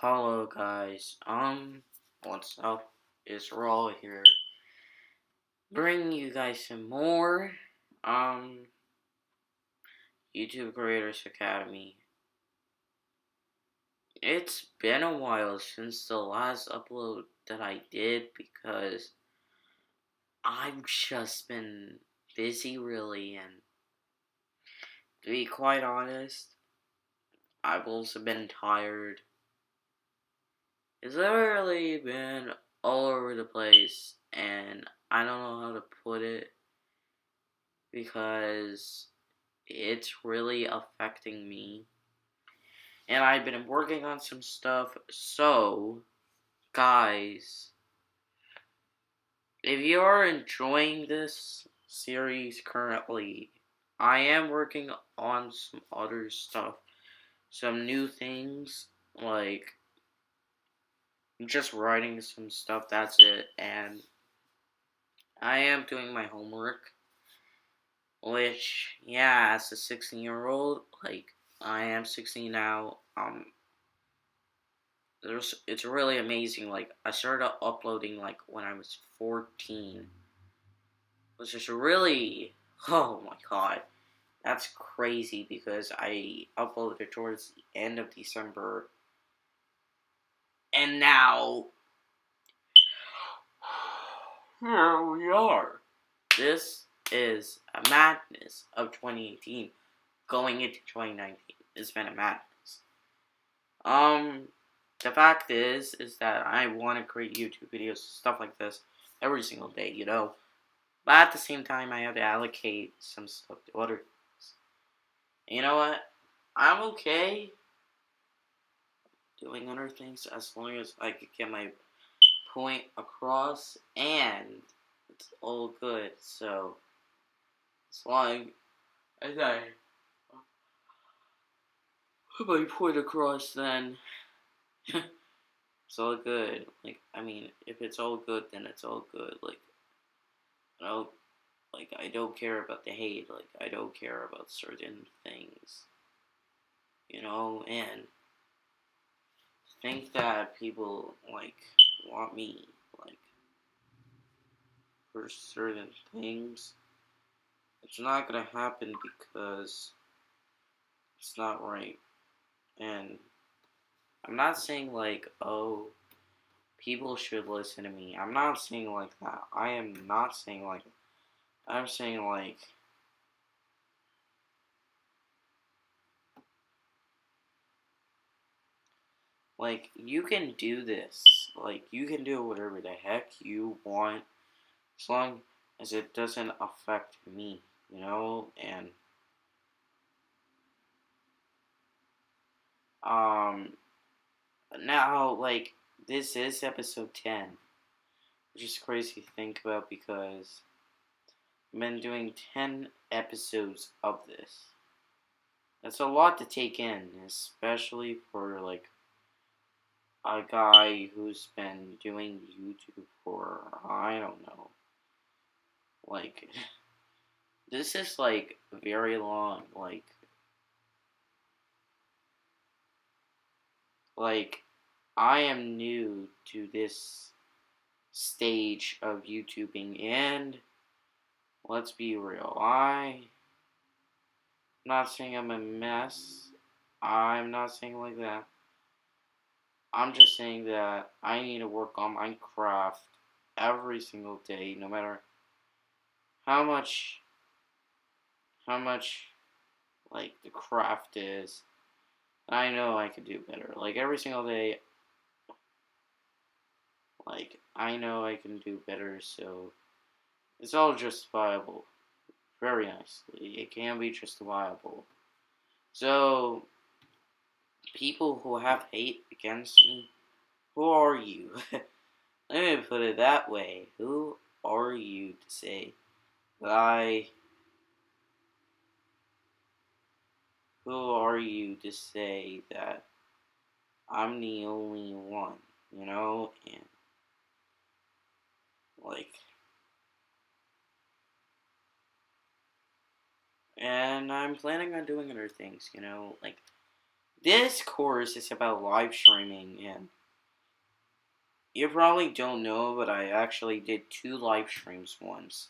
Hello guys, what's up? It's Raw here, bringing you guys some more, um, YouTube Creators Academy. It's been a while since the last upload that I did because I've just been busy really, and to be quite honest, I've also been tired. It's literally been all over the place, and I don't know how to put it because it's really affecting me. And I've been working on some stuff. So, guys, if you are enjoying this series currently, I am working on some other stuff. Some new things, like just writing some stuff, that's it. And I am doing my homework. Which, yeah, as a 16-year-old, like, I am 16 now, it's really amazing, like, I started uploading, like, when I was 14, which is really, oh my god, that's crazy, because I uploaded towards the end of December, and now, here we are. This is a madness of 2018, going into 2019, it's been a madness. The fact is that I want to create YouTube videos, stuff like this, every single day, you know. But at the same time, I have to allocate some stuff to other things. You know what? I'm okay doing other things as long as I can get my point across, and it's all good. So, as long as I put my point across, then it's all good. Like, I mean, if it's all good, then it's all good. Like, I don't, I don't care about the hate. Like, I don't care about certain things. You know, and think that people, like, want me, like, for certain things. It's not gonna happen because it's not right. And I'm not saying, like, oh, people should listen to me. I'm not saying like that. I am not saying like I'm saying like you can do this. Like you can do whatever the heck you want as long as it doesn't affect me, you know? And um now like this is episode 10, which is crazy to think about because I've been doing 10 episodes of this. That's a lot to take in, especially for like a guy who's been doing YouTube for, I don't know, like, this is, like, very long, like, I am new to this stage of YouTubing, and, let's be real, I'm not saying I'm a mess, I'm not saying like that, I'm just saying that I need to work on my craft every single day, no matter how much how much like the craft is. I know I could do better. Like every single day, like I know I can do better, so it's all justifiable. Very nicely. It can be justifiable. So people who have hate against me, who are you? Let me put it that way. Who are you to say that who are you to say that I'm the only one, you know? And like and I'm planning on doing other things, you know, like this course is about live streaming, and you probably don't know, but I actually did 2 live streams once.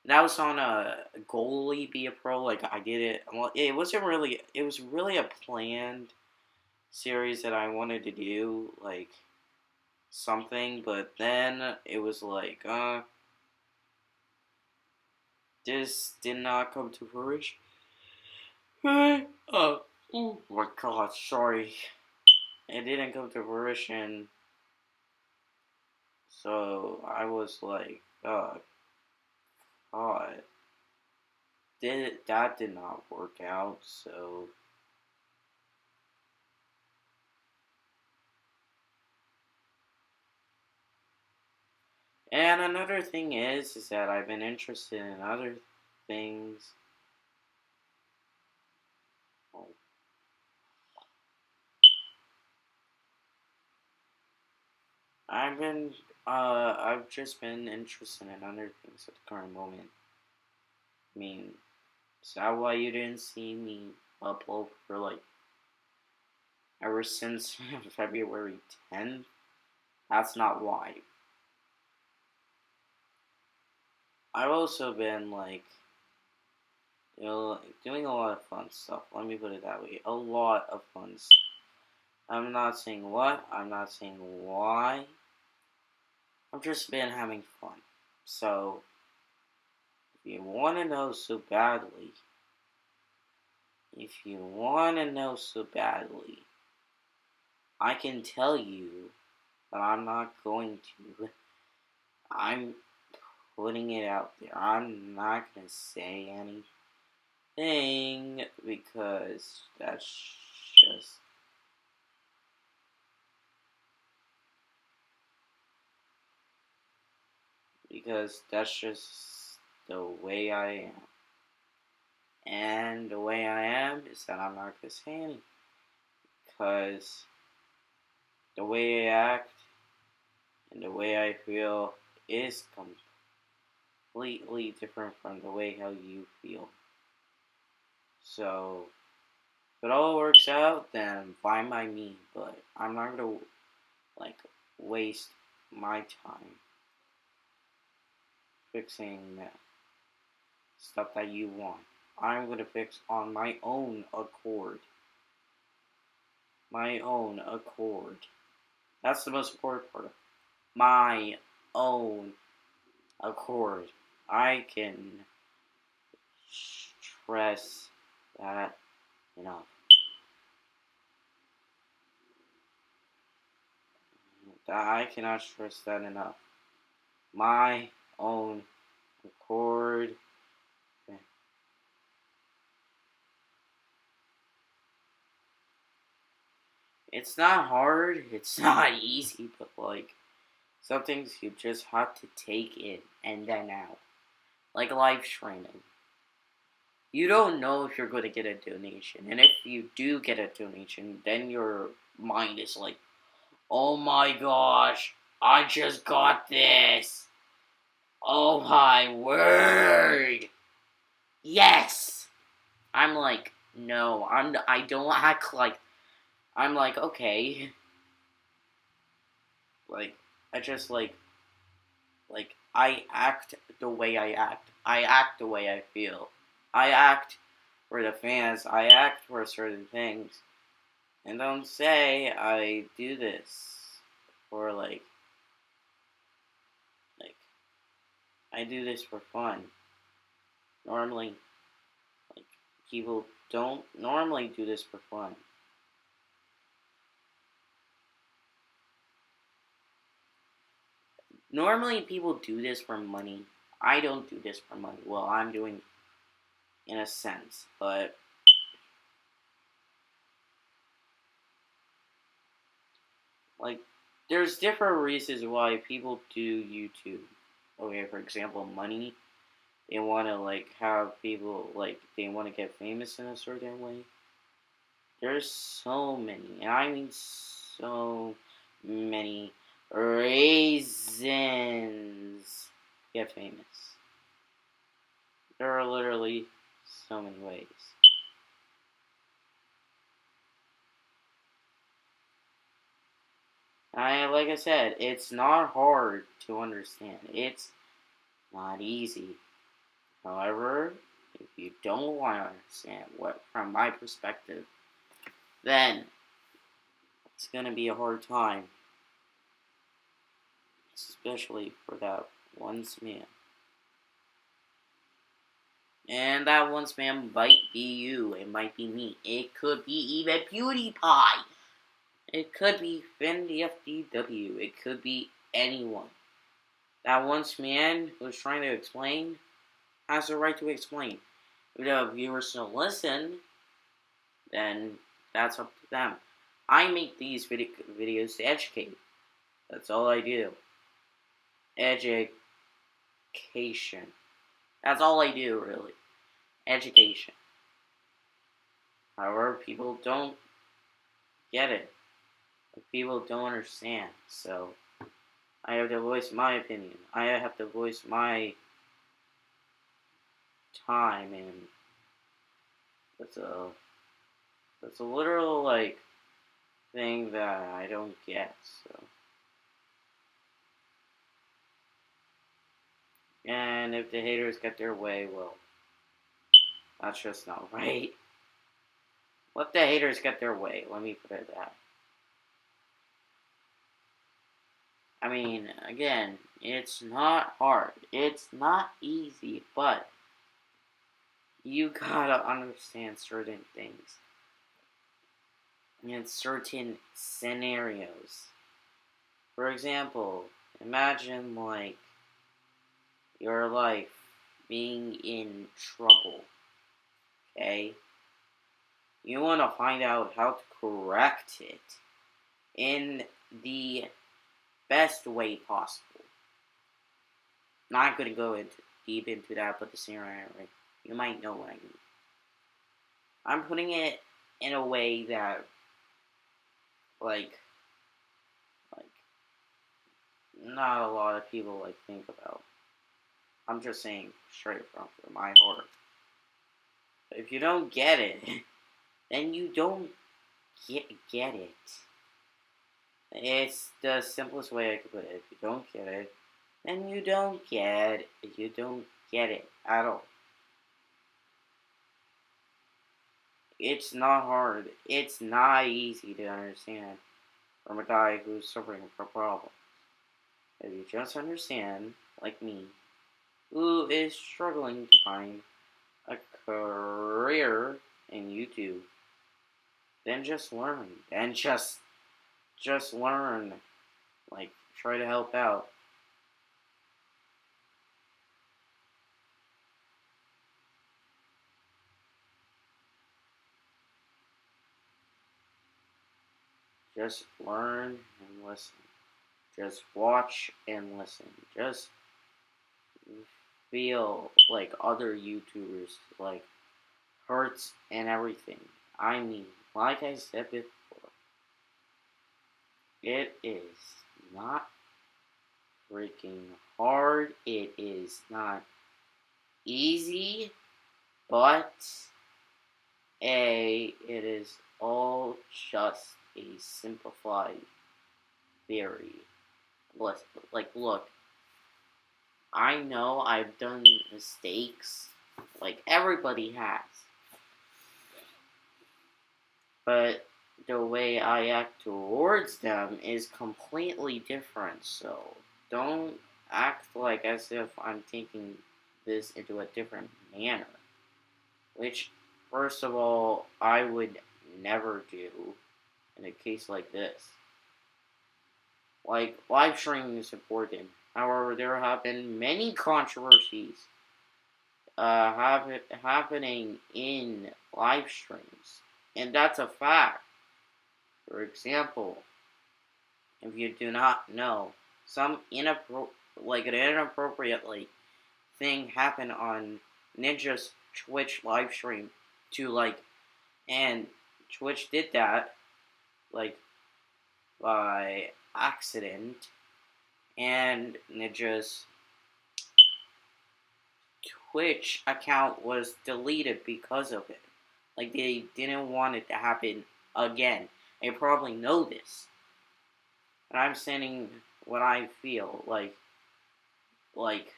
That was on a goalie be a pro. Like I did it. Well, it wasn't really. It was really a planned series that I wanted to do, like something. But then it was like, this did not come to fruition. Oh my god, sorry. It didn't come to fruition. So I was like, oh god, that did not work out. So and another thing is that I've been interested in other things. Oh, I've just been interested in other things at the current moment. I mean, is that why you didn't see me upload for like ever since February 10th? That's not why. I've also been like, doing a lot of fun stuff. Let me put it that way. A lot of fun stuff. I'm not saying what, I'm not saying why. I've just been having fun. So, if you want to know so badly, I can tell you, but I'm not going to. I'm putting it out there. I'm not going to say anything because just that's just the way I am. And the way I am is that I'm not going to say anything because the way I act and the way I feel is completely different from the way how you feel. So, if it all works out, then fine by me. But I'm not gonna like waste my time fixing stuff that you want. I'm gonna fix on my own accord. My own accord. That's the most important part. My own accord. I can stress that enough. I cannot stress that enough. My own accord. It's not hard, it's not easy, but like, some things you just have to take in and then out. Like live streaming. You don't know if you're going to get a donation, and if you do get a donation, then your mind is like, oh my gosh, I just got this. Oh my word. Yes. I'm like, no, I don't act like, I'm like, okay. Like, I just I act the way I act. I act the way I feel. I act for the fans. I act for certain things. And don't say I do this for like I do this for fun. Normally, like people don't normally do this for fun. Normally people do this for money. I don't do this for money. Well, I'm doing in a sense, but like there's different reasons why people do YouTube. Okay, for example, money. They want to like have people like they want to get famous in a certain way. There's so many, and I mean so many reasons to get famous. There are literally so many ways. Like I said, it's not hard to understand. It's not easy. However, if you don't want to understand what, from my perspective, then it's gonna be a hard time, especially for that one man. And that one man might be you. It might be me. It could be even PewDiePie. It could be Finn the FDW. It could be anyone. That one man who's trying to explain has the right to explain. If the viewers don't listen, then that's up to them. I make these videos to educate. That's all I do. Education. That's all I do, really. Education. However, people don't get it. People don't understand. So, I have to voice my opinion. I have to voice my time, and that's a literal, like, thing that I don't get, so. And if the haters get their way, well, that's just not right. Let the haters get their way, let me put it that. I mean, again, it's not hard. It's not easy, but you gotta understand certain things. In certain scenarios. For example, imagine, like, your life being in trouble, okay? You want to find out how to correct it in the best way possible. Not going to go deep into that, but the scenario, you might know what I mean. I'm putting it in a way that, like, not a lot of people, like, think about. I'm just saying straight from my heart. If you don't get it, then you don't get it. It's the simplest way I could put it. If you don't get it, then you don't get it at all. It's not hard. It's not easy to understand from a guy who's suffering from problems. If you just understand, like me, who is struggling to find a career in YouTube, then just learn. And just learn. Like, try to help out. Just learn and listen. Just watch and listen. Just feel like other YouTubers, like, hurts and everything. I mean, like I said before, it is not freaking hard. It is not easy, but it is all just a simplified theory. Like, look, I know I've done mistakes, like everybody has, but the way I act towards them is completely different, so don't act like as if I'm taking this into a different manner. Which, first of all, I would never do in a case like this. Like, live streaming is important. However, there have been many controversies happening in live streams. And that's a fact. For example, if you do not know, some an inappropriate thing happened on Ninja's Twitch live stream and Twitch did that like by accident, and Ninja's Twitch account was deleted because of it. Like, they didn't want it to happen again. They probably know this. and I'm saying what I feel. Like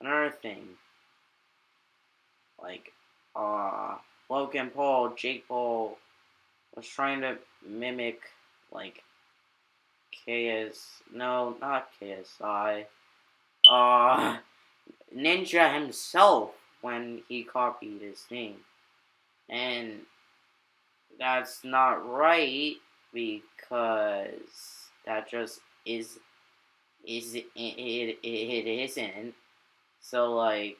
another thing, like uh, Logan Paul, Jake Paul was trying to mimic like KS. No, not KSI. Uh, Ninja himself when he copied his name, and that's not right because that just it isn't. So like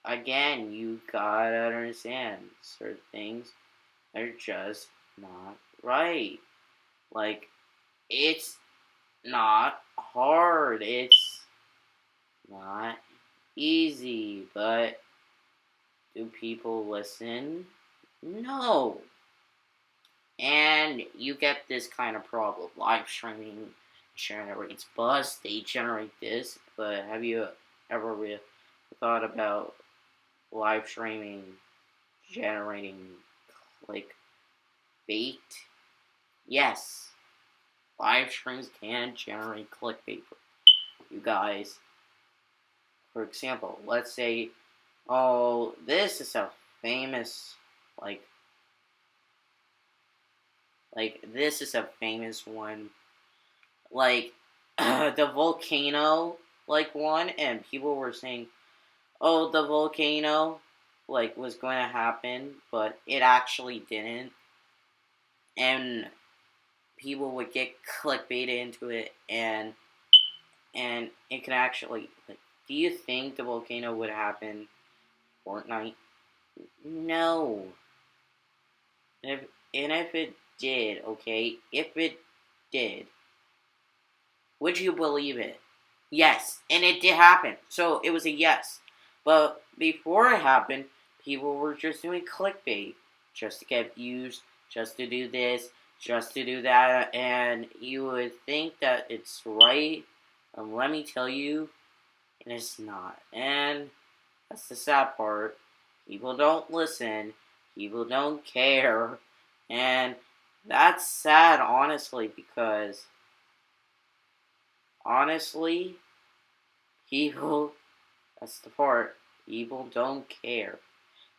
again, you gotta understand certain things are just not right. Like it's not hard. It's not easy, but do people listen? No. And you get this kind of problem. Live streaming generates buzz, they generate this, but have you ever thought about live streaming generating clickbait? Yes, live streams can generate clickbait. You guys, for example, let's say, oh, this is a famous, like, this is a famous one, like, the volcano, like, one, and people were saying, oh, the volcano, like, was going to happen, but it actually didn't, and people would get clickbaited into it, and it can actually, like, do you think the volcano would happen Fortnite? No. If, and if it did, okay, if it did, would you believe it? Yes, and it did happen. So it was a yes. But before it happened, people were just doing clickbait just to get views, just to do this, just to do that, and you would think that it's right. And let me tell you, it is not. And that's the sad part. People don't listen, people don't care, and that's sad, honestly, because honestly, people, that's the part, people don't care.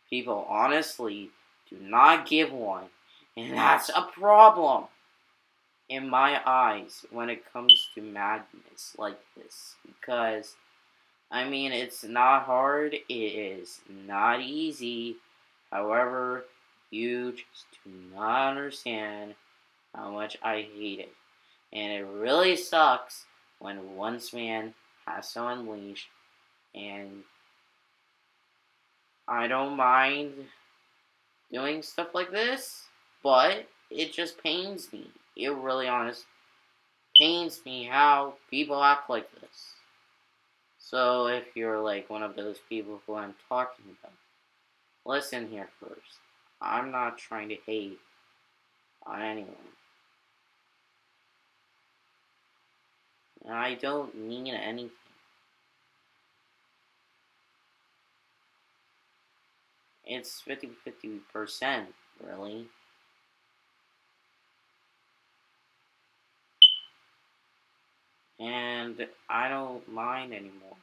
People honestly do not give one, and that's a problem in my eyes when it comes to madness like this. Because, I mean, it's not hard, it is not easy. However, you just do not understand how much I hate it. And it really sucks when once man has to unleash, and I don't mind doing stuff like this, but it just pains me. It really honest pains me how people act like this. So if you're like one of those people who I'm talking about, listen here first. I'm not trying to hate on anyone. And I don't mean anything. It's 50% really. And I don't mind anymore.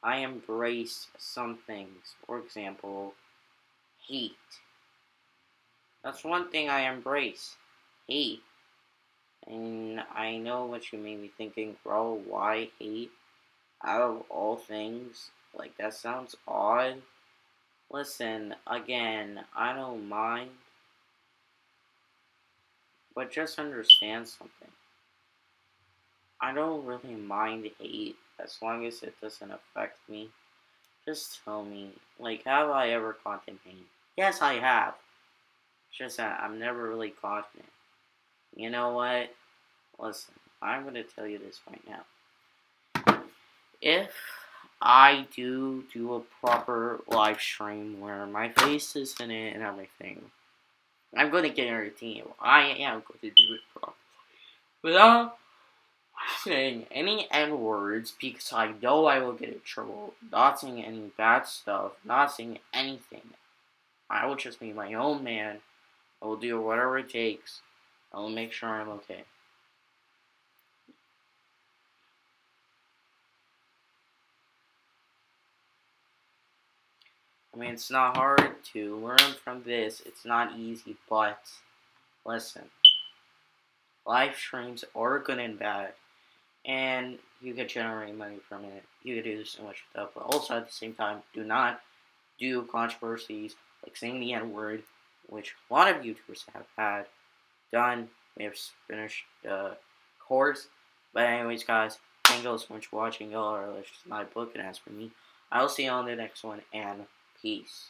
I embrace some things. For example, hate. That's one thing I embrace. Hate. And I know what you may be thinking, bro, why hate? Out of all things, like that sounds odd. Listen, again, I don't mind, but just understand something. I don't really mind hate as long as it doesn't affect me. Just tell me, like, have I ever caught in pain? Yes, I have. Just that I'm never really caught in it. You know what? Listen, I'm gonna tell you this right now. If I do a proper live stream where my face is in it and everything, I'm gonna guarantee you, I am going to do it properly. Without saying any N words because I know I will get in trouble, not saying any bad stuff, not saying anything. I will just be my own man. I will do whatever it takes. I'll make sure I'm okay. I mean, it's not hard to learn from this. It's not easy, but listen. Live streams are good and bad, and you could generate money from it. You could do so much stuff, but also at the same time, do not do controversies like saying the N word, which a lot of YouTubers have had done. We have finished the course. But anyways, guys, thank you all so much for watching. Y'all are just my book, and as for me, I'll see you on the next one, and peace.